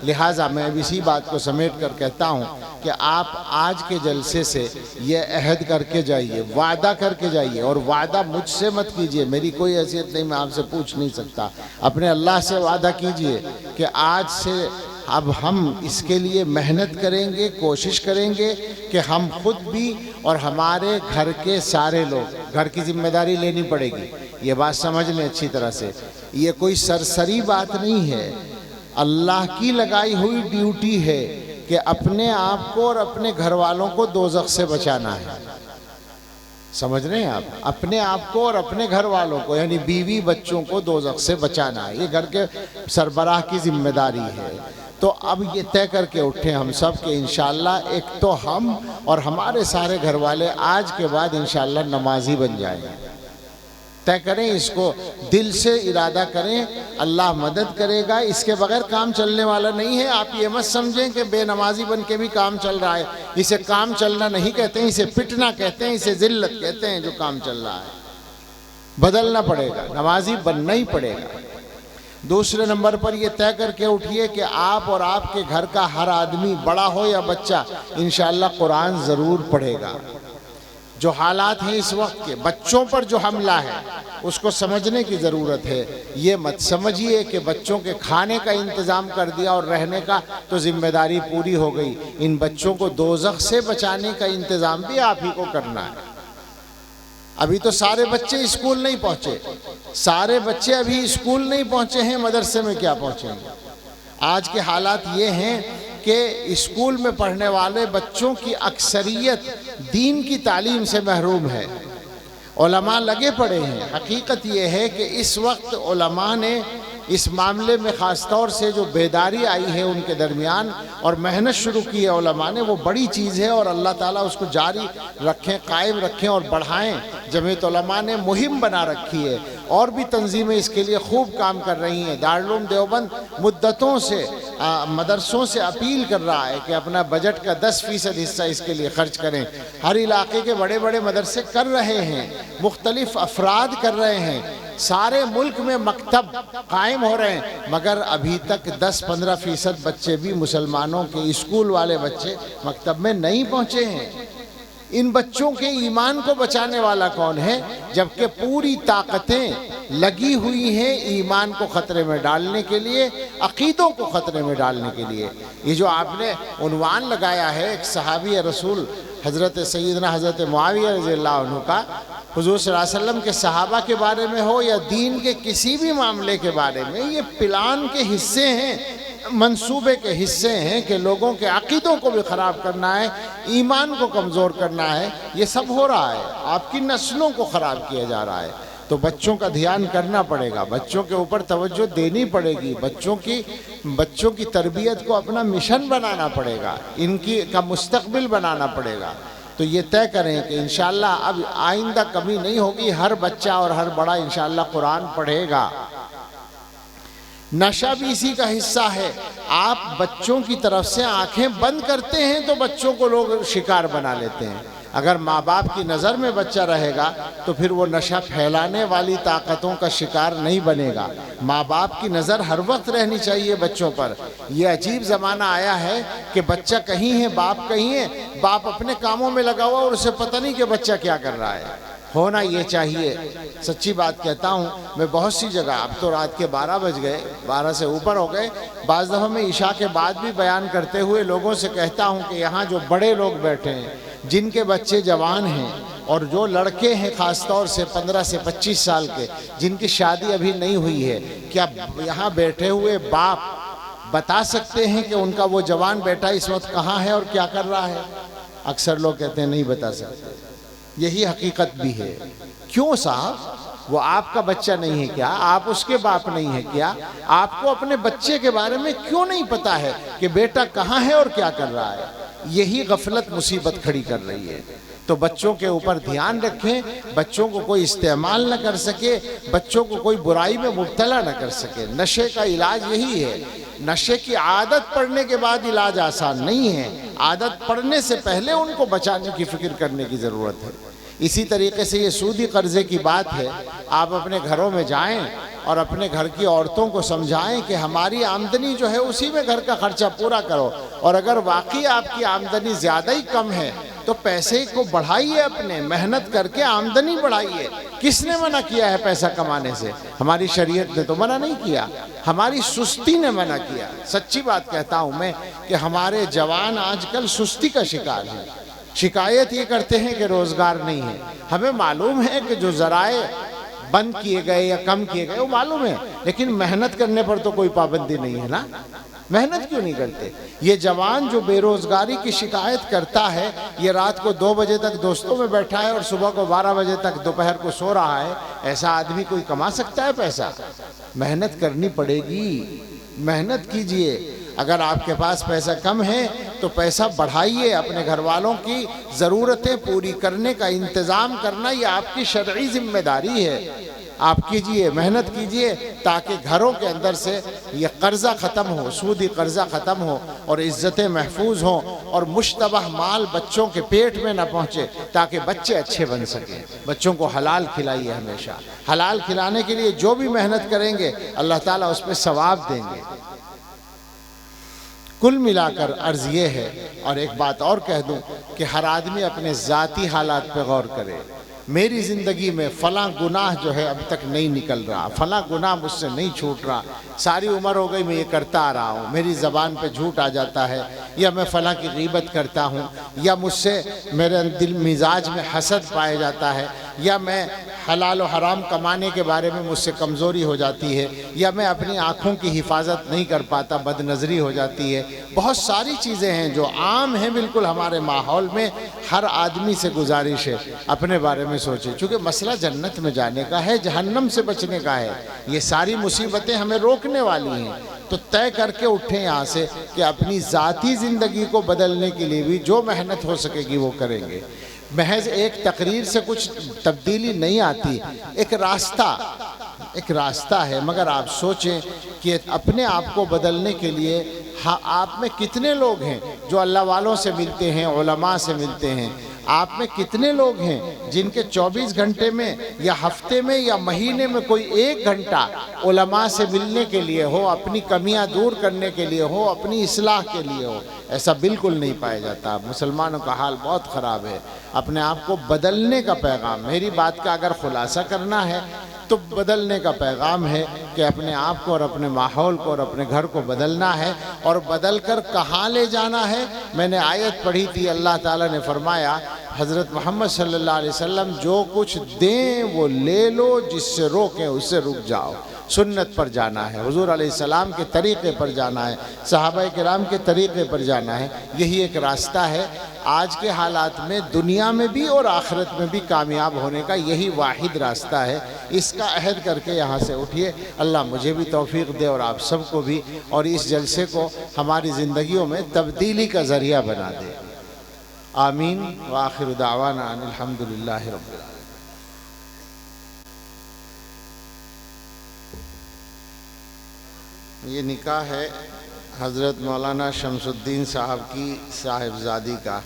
لہٰذا میں اب اسی بات کو سمیٹ کر کہتا ہوں کہ آپ آج کے جلسے سے یہ عہد کر کے جائیے، وعدہ کر کے جائیے، اور وعدہ مجھ سے مت کیجئے، میری کوئی حیثیت نہیں، میں آپ سے پوچھ نہیں سکتا، اپنے اللہ سے وعدہ کیجئے کہ آج سے اب ہم اس کے لیے محنت کریں گے، کوشش کریں گے کہ ہم خود بھی اور ہمارے گھر کے سارے لوگ، گھر کی ذمہ داری لینی پڑے گی۔ یہ بات سمجھ لیں اچھی طرح سے، یہ کوئی سرسری بات نہیں ہے، اللہ کی لگائی ہوئی ڈیوٹی ہے کہ اپنے آپ کو اور اپنے گھر والوں کو دوزخ سے بچانا ہے۔ سمجھ رہے ہیں آپ؟ اپنے آپ کو اور اپنے گھر والوں کو یعنی بیوی بچوں کو دوزخ سے بچانا ہے، یہ گھر کے سربراہ کی ذمہ داری ہے۔ تو اب یہ طے کر کے اٹھیں ہم سب کہ انشاءاللہ ایک تو ہم اور ہمارے سارے گھر والے آج کے بعد انشاءاللہ نمازی بن جائیں۔ طے کریں اس کو، دل سے ارادہ کریں، اللہ مدد کرے گا، اس کے بغیر کام چلنے والا نہیں ہے۔ آپ یہ مت سمجھیں کہ بے نمازی بن کے بھی کام چل رہا ہے، اسے کام چلنا نہیں کہتے ہیں، اسے پٹنا کہتے ہیں، اسے ذلت کہتے ہیں جو کام چل رہا ہے۔ بدلنا پڑے گا، نمازی بننا ہی پڑے گا۔ دوسرے نمبر پر یہ طے کر کے اٹھیے کہ آپ اور آپ کے گھر کا ہر آدمی بڑا ہو یا بچہ انشاءاللہ قرآن ضرور پڑھے گا۔ جو حالات ہیں اس وقت کے بچوں پر جو حملہ ہے اس کو سمجھنے کی ضرورت ہے۔ یہ مت سمجھیے کہ بچوں کے کھانے کا انتظام کر دیا اور رہنے کا تو ذمہ داری پوری ہو گئی، ان بچوں کو دوزخ سے بچانے کا انتظام بھی آپ ہی کو کرنا ہے۔ ابھی تو سارے بچے اسکول نہیں پہنچے، سارے بچے ابھی اسکول نہیں پہنچے ہیں، مدرسے میں کیا پہنچیں گے؟ آج کے حالات یہ ہیں کہ اسکول میں پڑھنے والے بچوں کی اکثریت دین کی تعلیم سے محروم ہے۔ علماء لگے پڑے ہیں۔ حقیقت یہ ہے کہ اس وقت علماء نے اس معاملے میں خاص طور سے جو بیداری آئی ہے ان کے درمیان اور محنت شروع کی ہے علماء نے، وہ بڑی چیز ہے، اور اللہ تعالیٰ اس کو جاری رکھیں، قائم رکھیں اور بڑھائیں۔ جمعیت علماء نے مہم بنا رکھی ہے، اور بھی تنظیمیں اس کے لیے خوب کام کر رہی ہیں۔ دارالعلوم دیوبند مدتوں سے مدرسوں سے اپیل کر رہا ہے کہ اپنا بجٹ کا 10% حصہ اس کے لیے خرچ کریں۔ ہر علاقے کے بڑے بڑے مدرسے کر رہے ہیں، مختلف افراد کر رہے ہیں، سارے ملک میں مکتب قائم ہو رہے ہیں، مگر ابھی تک 10-15% بچے بھی مسلمانوں کے اسکول والے بچے مکتب میں نہیں پہنچے ہیں۔ ان بچوں کے ایمان کو بچانے والا کون ہے؟ جبکہ پوری طاقتیں لگی ہوئی ہیں ایمان کو خطرے میں ڈالنے کے لیے، عقیدوں کو خطرے میں ڈالنے کے لیے۔ یہ جو آپ نے عنوان لگایا ہے ایک صحابی رسول حضرت سیدنا حضرت معاویہ رضی اللہ عنہ کا، حضور صلی اللہ علیہ وسلم کے صحابہ کے بارے میں ہو یا دین کے کسی بھی معاملے کے بارے میں، یہ پلان کے حصے ہیں، منصوبے کے حصے ہیں کہ لوگوں کے عقیدوں کو بھی خراب کرنا ہے، ایمان کو کمزور کرنا ہے۔ یہ سب ہو رہا ہے، آپ کی نسلوں کو خراب کیا جا رہا ہے۔ تو بچوں کا دھیان کرنا پڑے گا، بچوں کے اوپر توجہ دینی پڑے گی، بچوں کی تربیت کو اپنا مشن بنانا پڑے گا، ان کا مستقبل بنانا پڑے گا۔ تو یہ طے کریں کہ انشاءاللہ اب آئندہ کمی نہیں ہوگی، ہر بچہ اور ہر بڑا انشاءاللہ قرآن پڑھے گا۔ نشہ بھی اسی کا حصہ ہے۔ آپ بچوں کی طرف سے آنکھیں بند کرتے ہیں تو بچوں کو لوگ شکار بنا لیتے ہیں۔ اگر ماں باپ کی نظر میں بچہ رہے گا تو پھر وہ نشہ پھیلانے والی طاقتوں کا شکار نہیں بنے گا۔ ماں باپ کی نظر ہر وقت رہنی چاہیے بچوں پر۔ یہ عجیب زمانہ آیا ہے کہ بچہ کہیں ہے، باپ کہیں ہے، باپ اپنے کاموں میں لگا ہوا اور اسے پتہ نہیں کہ بچہ کیا کر رہا ہے۔ ہونا یہ چاہیے۔ سچی بات کہتا ہوں، میں بہت سی جگہ، اب تو رات کے 12 بج گئے، 12 سے اوپر ہو گئے، بعض دفعہ میں عشاء کے بعد بھی بیان کرتے ہوئے لوگوں سے کہتا ہوں کہ یہاں جو بڑے لوگ بیٹھے ہیں، جن کے بچے جوان ہیں اور جو لڑکے ہیں خاص طور سے 15 سے 25 سال کے، جن کی شادی ابھی نہیں ہوئی ہے، کیا یہاں بیٹھے ہوئے باپ بتا سکتے ہیں کہ ان کا وہ جوان بیٹا اس وقت کہاں ہے اور کیا کر رہا ہے؟ اکثر لوگ کہتے ہیں نہیں بتا سکتے۔ یہی حقیقت بھی ہے۔ کیوں صاحب؟ وہ آپ کا بچہ نہیں ہے کیا؟ آپ اس کے باپ نہیں ہے کیا؟ آپ کو اپنے بچے کے بارے میں کیوں نہیں پتا ہے کہ بیٹا کہاں ہے اور کیا کر رہا ہے؟ یہی غفلت مصیبت کھڑی کر رہی ہے۔ تو بچوں کے اوپر دھیان رکھیں، بچوں کو کوئی استعمال نہ کر سکے، بچوں کو کوئی برائی میں مبتلا نہ کر سکے۔ نشے کا علاج یہی ہے۔ نشے کی عادت پڑنے کے بعد علاج آسان نہیں ہے، عادت پڑنے سے پہلے ان کو بچانے کی فکر کرنے کی ضرورت ہے۔ اسی طریقے سے یہ سودی قرضے کی بات ہے۔ آپ اپنے گھروں میں جائیں اور اپنے گھر کی عورتوں کو سمجھائیں کہ ہماری آمدنی جو ہے اسی میں گھر کا خرچہ پورا کرو، اور اگر واقعی آپ کی آمدنی زیادہ ہی کم ہے تو پیسے کو بڑھائیے، اپنے محنت کر کے آمدنی بڑھائیے۔ کس نے منع کیا ہے پیسہ کمانے سے؟ ہماری شریعت نے تو منع نہیں کیا، ہماری سستی نے منع کیا۔ سچی بات کہتا ہوں میں کہ ہمارے جوان آج کل سستی کا شکار ہیں۔ شکایت یہ کرتے ہیں کہ روزگار نہیں ہے۔ ہمیں معلوم ہے کہ جو ذرائع بند کیے گئے یا کم کیے گئے وہ معلوم ہے، لیکن محنت کرنے پر تو کوئی پابندی نہیں ہے نا۔ محنت کیوں نہیں کرتے؟ یہ جوان جو بے روزگاری کی شکایت کرتا ہے، یہ رات کو 2 بجے تک دوستوں میں بیٹھا ہے اور صبح کو 12 بجے تک دوپہر کو سو رہا ہے، ایسا آدمی کوئی کما سکتا ہے پیسہ؟ محنت کرنی پڑے گی، محنت کیجئے۔ اگر آپ کے پاس پیسہ کم ہے تو پیسہ بڑھائیے، اپنے گھر والوں کی ضرورتیں پوری کرنے کا انتظام کرنا یہ آپ کی شرعی ذمہ داری ہے۔ آپ کیجئے، محنت کیجئے تاکہ گھروں کے اندر سے یہ قرضہ ختم ہو، سودی قرضہ ختم ہو اور عزتیں محفوظ ہوں اور مشتبہ مال بچوں کے پیٹ میں نہ پہنچے، تاکہ بچے اچھے بن سکیں۔ بچوں کو حلال کھلائیے، ہمیشہ حلال کھلانے کے لیے جو بھی محنت کریں گے اللہ تعالیٰ اس پہ ثواب دیں گے۔ کل ملا کر عرض یہ ہے، اور ایک بات اور کہہ دوں کہ ہر آدمی اپنے ذاتی حالات پہ غور کرے۔ میری زندگی میں فلاں گناہ جو ہے اب تک نہیں نکل رہا، فلاں گناہ مجھ سے نہیں چھوٹ رہا، ساری عمر ہو گئی میں یہ کرتا آ رہا ہوں، میری زبان پہ جھوٹ آ جاتا ہے، یا میں فلاں کی غیبت کرتا ہوں، یا مجھ سے میرے دل مزاج میں حسد پائے جاتا ہے، یا میں حلال و حرام کمانے کے بارے میں مجھ سے کمزوری ہو جاتی ہے، یا میں اپنی آنکھوں کی حفاظت نہیں کر پاتا، بد نظری ہو جاتی ہے۔ بہت ساری چیزیں ہیں جو عام ہیں بالکل ہمارے ماحول میں۔ ہر آدمی سے گزارش ہے اپنے بارے میں سوچے، چونکہ مسئلہ جنت میں جانے کا ہے، جہنم سے بچنے کا ہے۔ یہ ساری مصیبتیں ہمیں روکنے والی ہیں، تو طے کر کے اٹھیں یہاں سے کہ اپنی ذاتی زندگی کو بدلنے کے لیے بھی جو محنت ہو سکے گی وہ کریں گے۔ محض ایک تقریر سے کچھ تبدیلی نہیں آتی، ایک راستہ ہے، مگر آپ سوچیں کہ اپنے آپ کو بدلنے کے لیے آپ میں کتنے لوگ ہیں جو اللہ والوں سے ملتے ہیں، علماء سے ملتے ہیں؟ آپ میں کتنے لوگ ہیں جن کے 24 گھنٹے میں یا ہفتے میں یا مہینے میں کوئی 1 گھنٹہ علماء سے ملنے کے لیے ہو، اپنی کمیاں دور کرنے کے لیے ہو، اپنی اصلاح کے لیے ہو؟ ایسا بالکل نہیں پایا جاتا۔ مسلمانوں کا حال بہت خراب ہے۔ اپنے آپ کو بدلنے کا پیغام، میری بات کا اگر خلاصہ کرنا ہے تو بدلنے کا پیغام ہے کہ اپنے آپ کو اور اپنے ماحول کو اور اپنے گھر کو بدلنا ہے، اور بدل کر کہاں لے جانا ہے؟ میں نے آیت پڑھی تھی، اللہ تعالیٰ نے فرمایا، حضرت محمد صلی اللہ علیہ وسلم جو کچھ دیں وہ لے لو، جس سے روکیں اس سے رک جاؤ۔ سنت پر جانا ہے، حضور علیہ السلام کے طریقے پر جانا ہے، صحابہ کرام کے طریقے پر جانا ہے، یہی ایک راستہ ہے۔ آج کے حالات میں دنیا میں بھی اور آخرت میں بھی کامیاب ہونے کا یہی واحد راستہ ہے۔ اس کا عہد کر کے یہاں سے اٹھیے۔ اللہ مجھے بھی توفیق دے اور آپ سب کو بھی، اور اس جلسے کو ہماری زندگیوں میں تبدیلی کا ذریعہ بنا دے۔ آمین وآخر دعوانا ان الحمدللہ رب العالمین۔ یہ نکاح ہے حضرت مولانا شمس الدین صاحب کی صاحبزادی کا،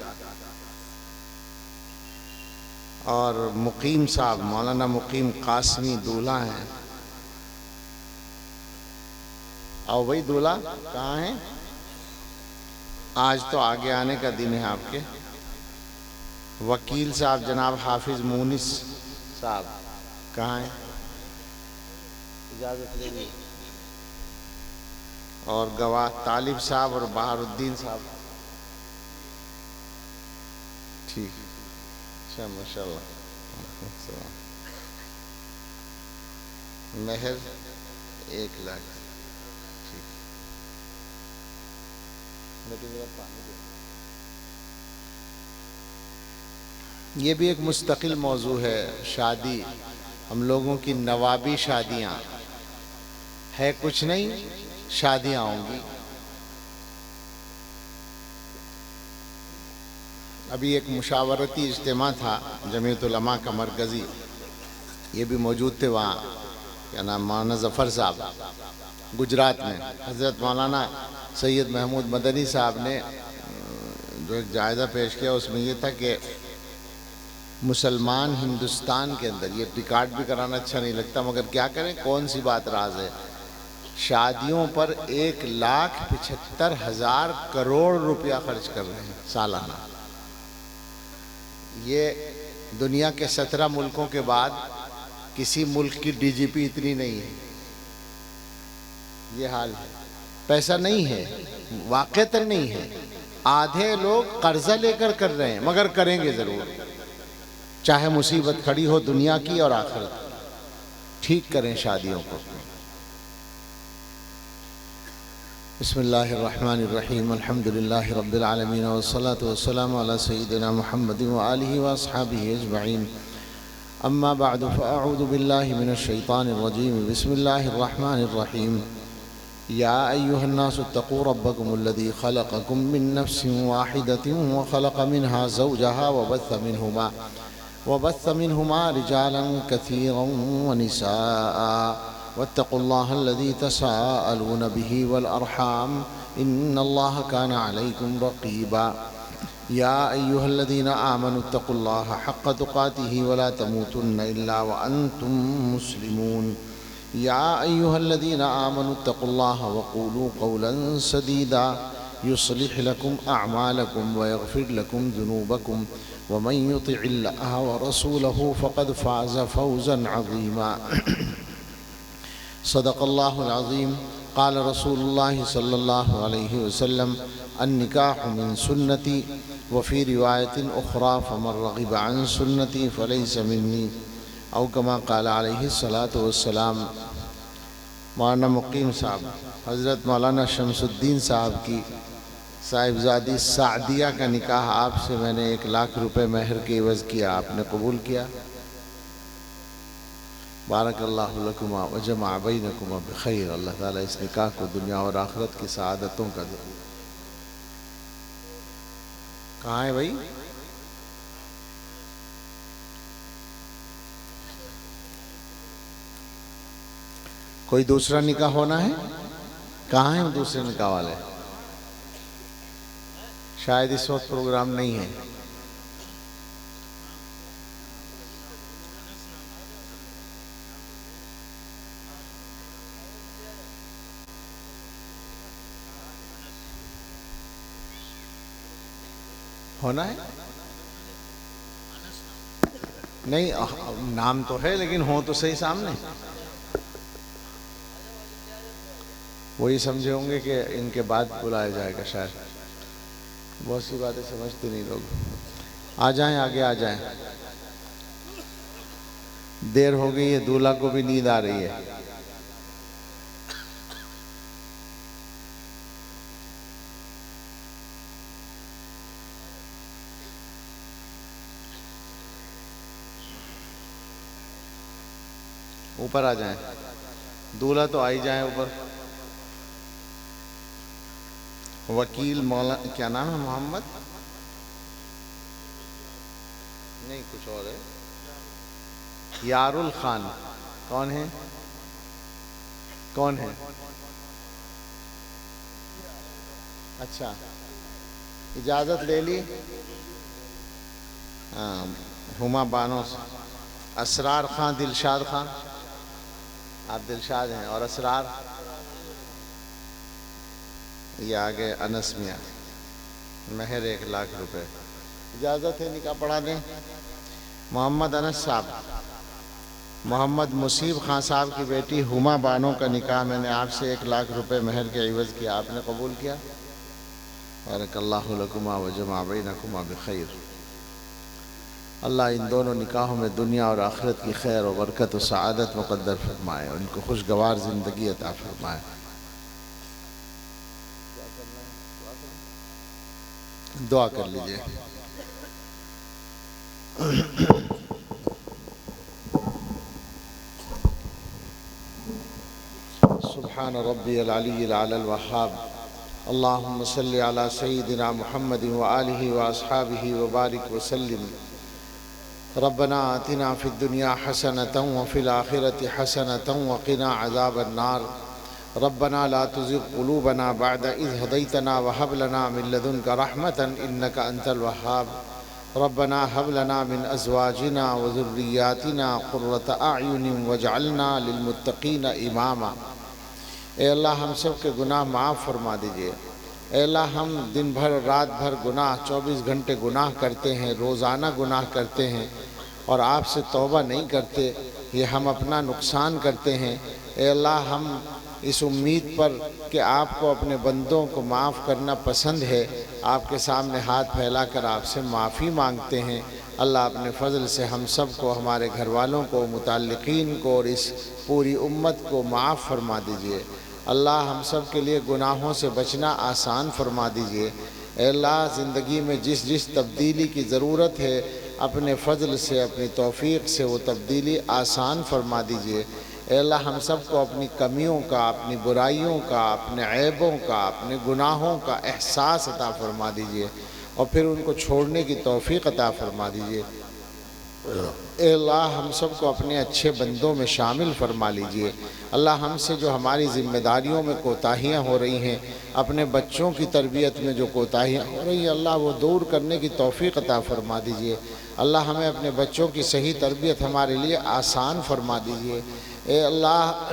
اور مقیم صاحب مولانا مقیم قاسمی دولہا ہیں۔ اور وہی دولہا کہاں ہیں؟ آج تو آگے آنے کا دن ہے آپ کے۔ وکیل صاحب جناب حافظ مونس صاحب کہاں ہیں؟ اجازت لے لیجیے۔ اور گواہ طالب صاحب اور بہار الدین صاحب، ٹھیک، اچھا ماشاء اللہ، مہر 1 لاکھ، ٹھیک۔ یہ بھی ایک مستقل موضوع ہے، شادی، ہم لوگوں کی نوابی شادیاں ہے، کچھ نہیں، شادیاں ہوں گی۔ ابھی ایک مشاورتی اجتماع تھا جمعیت علماء کا مرکزی، یہ بھی موجود تھے وہاں، کیا نام، مولانا ظفر صاحب، گجرات میں۔ حضرت مولانا سید محمود مدنی صاحب نے جو ایک جائزہ پیش کیا، اس میں یہ تھا کہ مسلمان ہندوستان کے اندر، یہ ریکارڈ بھی کرانا اچھا نہیں لگتا مگر کیا کریں، کون سی بات راز ہے، شادیوں پر 1,75,000 کروڑ روپیہ خرچ کر رہے ہیں سالانہ۔ یہ دنیا کے 17 ملکوں کے بعد کسی ملک کی ڈی جی پی اتنی نہیں ہے۔ یہ حال ہے، پیسہ نہیں ہے، واقعتاً نہیں ہے، آدھے لوگ قرضہ لے کر کر رہے ہیں، مگر کریں گے ضرور، چاہے مصیبت کھڑی ہو دنیا کی اور آخرت کی۔ ٹھیک کریں شادیوں کو۔ بسم اللہ الرحمن الرحیم الحمد للہ رب العالمین والصلاة والسلام علی سیدنا محمد وآلہ واصحابہ اجمعین اما بعد فاعوذ باللہ من الشیطان الرجیم بسم اللہ الرحمن الرحیم یا ایہا الناس اتقوا ربکم الذی خلقکم من نفس واحدۃ وخلق منها زوجها وبث منهما رجالا كثيرا ونساء واتقوا الله الذي تساءلون به والأرحام إن الله كان عليكم رقيبا يا أيها الذين آمنوا اتقوا الله حق تقاته ولا تموتن إلا وأنتم مسلمون يا أيها الذين آمنوا اتقوا الله وقولوا قولا سديدا يصلح لكم أعمالكم ويغفر لكم ذنوبكم ومن يطع الله ورسوله فقد فاز فوزا عظيما صدق اللہ العظیم قال رسول اللہ صلی اللہ علیہ وسلم النکاح من سنتی وفی روایت اخرى فمن رغب عن سنتی فلیس منی او کما قال علیہ الصلاة والسلام۔ مولانا مقیم صاحب حضرت مولانا شمس الدین صاحب کی صاحبزادی سعدیہ کا نکاح آپ سے میں نے 1,00,000 روپے مہر کے عوض کیا، آپ نے قبول کیا؟ بارک اللہ لکما وجمع بینکما بخیر۔ اللہ تعالیٰ اس نکاح کو دنیا اور آخرت کی سعادتوں کا ذریعہ۔ کہاں ہے بھائی؟ کوئی دوسرا نکاح ہونا ہے؟ کہاں ہیں دوسرے نکاح والے؟ شاید اس وقت پروگرام نہیں ہے۔ ہونا ہے؟ نہیں، نام تو ہے لیکن ہو تو صحیح سامنے۔ وہی سمجھے ہوں گے کہ ان کے بعد بلایا جائے گا شاید۔ بہت سی باتیں سمجھتے نہیں لوگ۔ آ جائیں، آگے آ جائیں، دیر ہو گئی ہے، دولہا کو بھی نیند آ رہی ہے۔ اوپر آ جائیں، دولہا تو آئی جائیں اوپر۔ وکیل مولانا کیا نام ہے؟ محمد نہیں، کچھ اور ہے۔ یار الخان کون ہے؟ کون ہے؟ اچھا، اجازت لے لی؟ ہاں، ہما بانو سے۔ اسرار خان، دلشاد خان، آپ دلشاد ہیں، اور اسرار یہ آگے انس میاں، مہر 1,00,000 روپے۔ اجازت ہے نکاح پڑھا دیں؟ محمد انس صاحب، محمد مصیب خان صاحب کی بیٹی ہما بانو کا نکاح میں نے آپ سے 1,00,000 روپے مہر کے عوض کیا، آپ نے قبول کیا؟ بارک اللہ لکما وجمع بینکما بخیر۔ اللہ ان دونوں نکاحوں میں دنیا اور آخرت کی خیر و برکت و سعادت مقدر فرمائے، اور ان کو خوشگوار زندگی عطا فرمائے۔ دعا کر لیجئے۔ سبحان ربی العلی العلی الوہاب، اللہم صلی علی سیدنا محمد وآلہ واصحابہ وبارک وسلم۔ ربنا آتنا فی الدنیا حسنة وفی الآخرة حسنة وقنا عذاب النار۔ ربنا لا تزغ قلوبنا بعد إذ هديتنا وهب لنا من لدنك رحمة إنك أنت الوهاب۔ ربنا هب لنا من أزواجنا وذرياتنا قرة أعين واجعلنا للمتقين إماما۔ اے اللہ ہم سب کے گناہ معاف فرما دیجئے۔ اے اللہ ہم دن بھر رات بھر گناہ، 24 گھنٹے گناہ کرتے ہیں، روزانہ گناہ کرتے ہیں اور آپ سے توبہ نہیں کرتے، یہ ہم اپنا نقصان کرتے ہیں۔ اے اللہ ہم اس امید پر کہ آپ کو اپنے بندوں کو معاف کرنا پسند ہے، آپ کے سامنے ہاتھ پھیلا کر آپ سے معافی مانگتے ہیں۔ اللہ اپنے فضل سے ہم سب کو، ہمارے گھر والوں کو، متعلقین کو اور اس پوری امت کو معاف فرما دیجئے۔ اللہ ہم سب کے لیے گناہوں سے بچنا آسان فرما دیجئے۔ اے اللہ زندگی میں جس جس تبدیلی کی ضرورت ہے اپنے فضل سے اپنی توفیق سے وہ تبدیلی آسان فرما دیجئے۔ اے اللہ ہم سب کو اپنی کمیوں کا، اپنی برائیوں کا، اپنے عیبوں کا، اپنے گناہوں کا احساس عطا فرما دیجئے اور پھر ان کو چھوڑنے کی توفیق عطا فرما دیجئے۔ اے اللہ ہم سب کو اپنے اچھے بندوں میں شامل فرما لیجئے۔ اللہ ہم سے جو ہماری ذمہ داریوں میں کوتاہیاں ہو رہی ہیں، اپنے بچوں کی تربیت میں جو کوتاہیاں ہو رہی ہیں، اللہ وہ دور کرنے کی توفیق عطا فرما دیجئے۔ اللہ ہمیں اپنے بچوں کی صحیح تربیت ہمارے لیے آسان فرما دیجئے۔ اے اللہ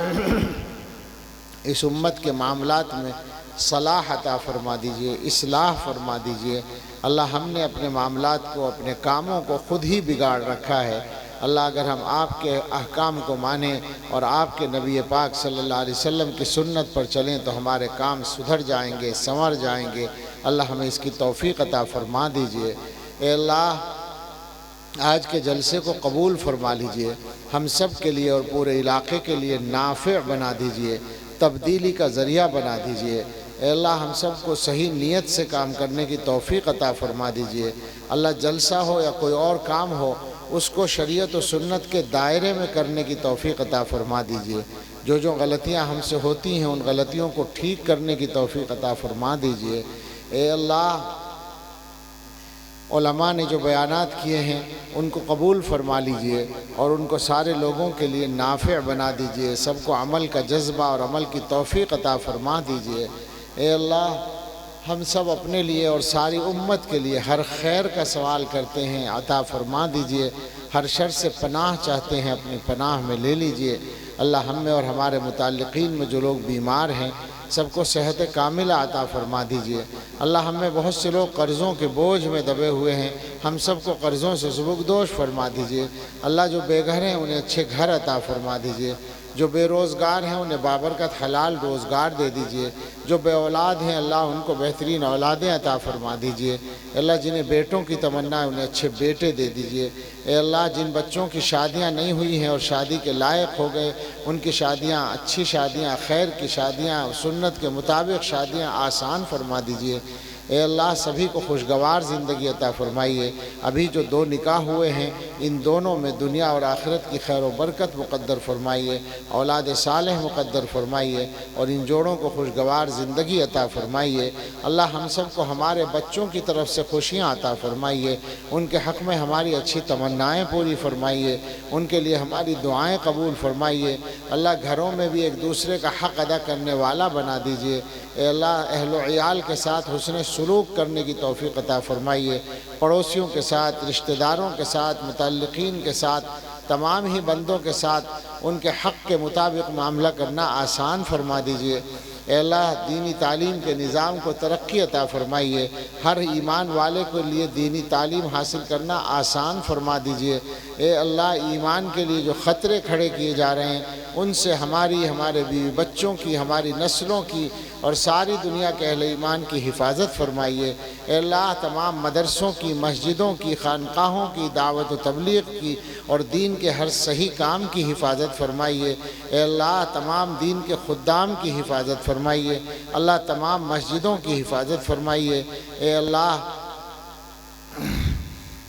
اس امت کے معاملات میں صلاح عطا فرما دیجئے، اصلاح فرما دیجئے۔ اللہ ہم نے اپنے معاملات کو، اپنے کاموں کو خود ہی بگاڑ رکھا ہے۔ اللہ اگر ہم آپ کے احکام کو مانیں اور آپ کے نبی پاک صلی اللہ علیہ وسلم کی سنت پر چلیں تو ہمارے کام سدھر جائیں گے، سنور جائیں گے۔ اللہ ہمیں اس کی توفیق عطا فرما دیجئے۔ اے اللہ آج کے جلسے کو قبول فرما لیجئے، ہم سب کے لیے اور پورے علاقے کے لیے نافع بنا دیجئے، تبدیلی کا ذریعہ بنا دیجئے۔ اے اللہ ہم سب کو صحیح نیت سے کام کرنے کی توفیق عطا فرما دیجئے۔ اللہ جلسہ ہو یا کوئی اور کام ہو اس کو شریعت و سنت کے دائرے میں کرنے کی توفیق عطا فرما دیجئے۔ جو غلطیاں ہم سے ہوتی ہیں ان غلطیوں کو ٹھیک کرنے کی توفیق عطا فرما دیجئے۔ اے اللہ علماء نے جو بیانات کیے ہیں ان کو قبول فرما لیجئے اور ان کو سارے لوگوں کے لیے نافع بنا دیجئے، سب کو عمل کا جذبہ اور عمل کی توفیق عطا فرما دیجئے۔ اے اللہ ہم سب اپنے لیے اور ساری امت کے لیے ہر خیر کا سوال کرتے ہیں، عطا فرما دیجئے۔ ہر شر سے پناہ چاہتے ہیں، اپنی پناہ میں لے لیجئے۔ اللہ ہم میں اور ہمارے متعلقین میں جو لوگ بیمار ہیں سب کو صحت کاملہ عطا فرما دیجئے۔ اللہ ہم میں بہت سے لوگ قرضوں کے بوجھ میں دبے ہوئے ہیں، ہم سب کو قرضوں سے سبکدوش فرما دیجئے۔ اللہ جو بے گھر ہیں انہیں اچھے گھر عطا فرما دیجئے، جو بے روزگار ہیں انہیں بابرکت حلال روزگار دے دیجئے، جو بے اولاد ہیں اللہ ان کو بہترین اولادیں عطا فرما دیجئے۔ اللہ جنہیں بیٹوں کی تمنا ہے انہیں اچھے بیٹے دے دیجئے۔ اے اللہ جن بچوں کی شادیاں نہیں ہوئی ہیں اور شادی کے لائق ہو گئے ان کی شادیاں، اچھی شادیاں، خیر کی شادیاں، سنت کے مطابق شادیاں آسان فرما دیجئے۔ اے اللہ سبھی کو خوشگوار زندگی عطا فرمائیے۔ ابھی جو 2 نکاح ہوئے ہیں ان دونوں میں دنیا اور آخرت کی خیر و برکت مقدر فرمائیے، اولاد صالح مقدر فرمائیے اور ان جوڑوں کو خوشگوار زندگی عطا فرمائیے۔ اللہ ہم سب کو ہمارے بچوں کی طرف سے خوشیاں عطا فرمائیے، ان کے حق میں ہماری اچھی تمنائیں پوری فرمائیے، ان کے لیے ہماری دعائیں قبول فرمائیے۔ اللہ گھروں میں بھی ایک دوسرے کا حق ادا کرنے والا بنا دیجئے۔ اے اللہ اہل و عیال کے ساتھ حسن سلوک کرنے کی توفیق عطا فرمائیے، پڑوسیوں کے ساتھ، رشتہ داروں کے ساتھ، متعلقین کے ساتھ، تمام ہی بندوں کے ساتھ ان کے حق کے مطابق معاملہ کرنا آسان فرما دیجئے۔ اے اللہ دینی تعلیم کے نظام کو ترقی عطا فرمائیے، ہر ایمان والے کے لیے دینی تعلیم حاصل کرنا آسان فرما دیجئے۔ اے اللہ ایمان کے لیے جو خطرے کھڑے کیے جا رہے ہیں ان سے ہمارے بیوی بچوں کی، ہماری نسلوں کی اور ساری دنیا کے اہل ایمان کی حفاظت فرمائیے۔ اے اللہ تمام مدرسوں کی، مسجدوں کی، خانقاہوں کی، دعوت و تبلیغ کی اور دین کے ہر صحیح کام کی حفاظت فرمائیے۔ اے اللہ تمام دین کے خدام کی حفاظت فرمائیے۔ اللہ تمام مسجدوں کی حفاظت فرمائیے۔ اے اللہ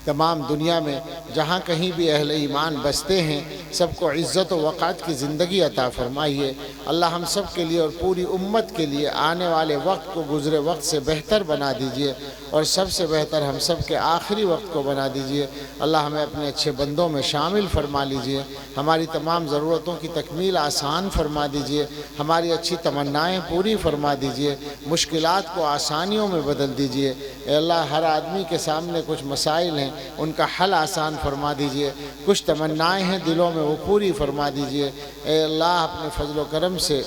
تمام دنیا میں جہاں کہیں بھی اہل ایمان بستے ہیں سب کو عزت و وقار کی زندگی عطا فرمائیے۔ اللہ ہم سب کے لیے اور پوری امت کے لیے آنے والے وقت کو گزرے وقت سے بہتر بنا دیجئے اور سب سے بہتر ہم سب کے آخری وقت کو بنا دیجئے۔ اللہ ہمیں اپنے اچھے بندوں میں شامل فرما لیجئے، ہماری تمام ضرورتوں کی تکمیل آسان فرما دیجئے، ہماری اچھی تمنائیں پوری فرما دیجئے، مشکلات کو آسانیوں میں بدل دیجئے۔ اے اللہ ہر آدمی کے سامنے کچھ مسائل ہیں ان کا حل آسان فرما دیجئے، کچھ تمنائیں ہیں دلوں میں وہ پوری فرما دیجئے۔ اے اللہ اپنے فضل و کرم سے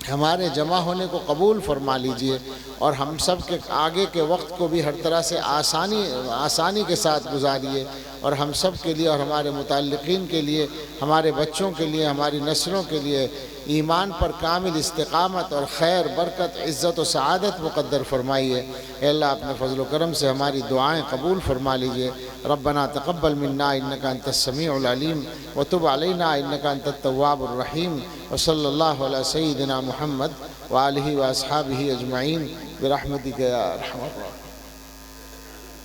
ہمارے جمع ہونے کو قبول فرما لیجئے اور ہم سب کے آگے کے وقت کو بھی ہر طرح سے آسانی کے ساتھ گزاریے اور ہم سب کے لیے اور ہمارے متعلقین کے لیے، ہمارے بچوں کے لیے، ہماری نسلوں کے لیے ایمان پر کامل استقامت اور خیر، برکت، عزت و سعادت مقدر فرمائیے۔ اے اللہ اپنے فضل و کرم سے ہماری دعائیں قبول فرما لیجئے۔ ربنا تقبل منا انک انت السمیع العلیم وتب علینا انک انت التواب الرحیم، وصلی اللہ علی سیدنا محمد وآلہ واصحابہ اجمعین برحمتک یا ارحم الراحمین۔